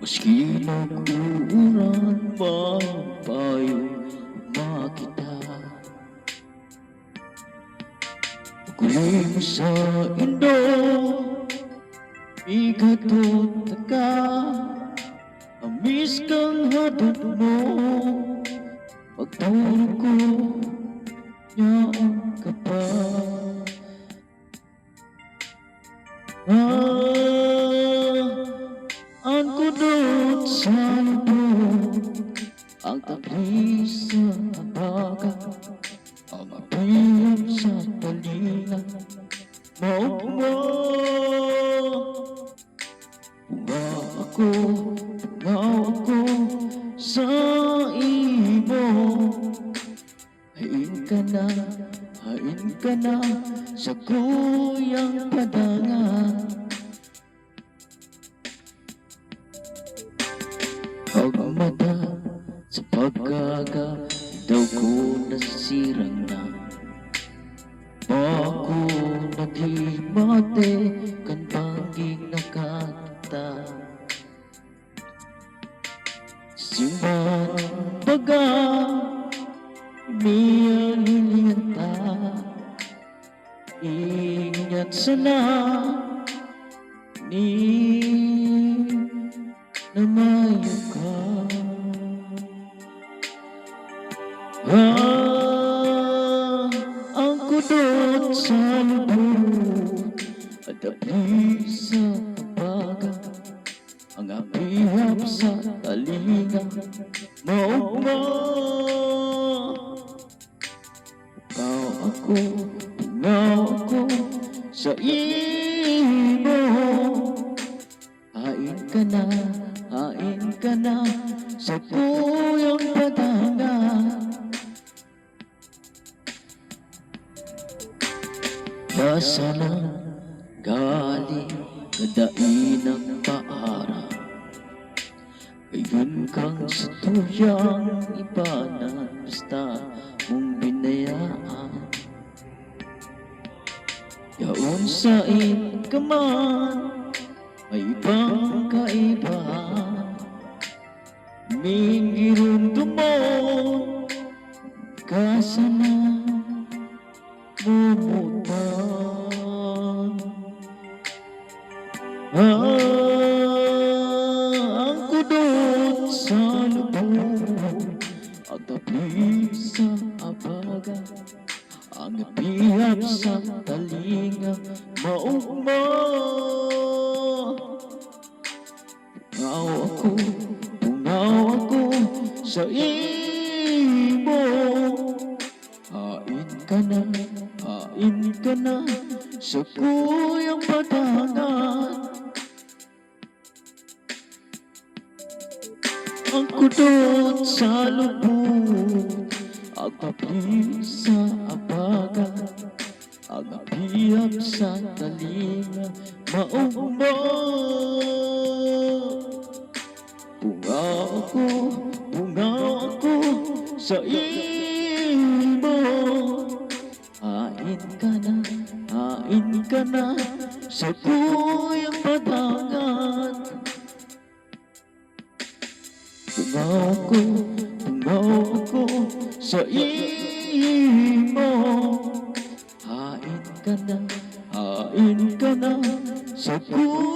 Maski nagkuuran pa payo makita, ako'y mo sa indo, ikatot ka, amis kang hadot mo, pagtulog ko, yaon ka pa. Ang kudot sa lubog, ang tablis sa abaga, ang mapilip sa talinga, maugma. Bungaw ako sa imo, hain ka na sa kuyang padangan. Pagmata sa pagkaga, daw ko nasirang na. Ako naghimate, kan pangging nakata. Simang baga, miyaliliyanta, ingat sana, ni namayo ka. Ang kudot sa lubog, at apis sa abaga, ang apihap sa talinga, maugma. Bungaw ako sa imo, hain ka na sa kuyang padangan. Basa na galing kadainang paara, gayon kang sa tuyang ibanan, basta mong binayaan. Yaon sa ka man, may ibang kaibahan, mingirundo mo, kasana mumutan. Ang kudot sa lubog, ang tapis sa abaga, ang pihap sa talinga, maugma. Bungaw ako sa imo, hain ka na sa kuyang padangan. Ang kudot sa lubog, ang tapis sa abaga, ang pihap sa talinga, maugma. Bungaw ako sa imo, hain ka na sa kuyang padangan. Bungaw ako sa imo, hain ka na sa kuyang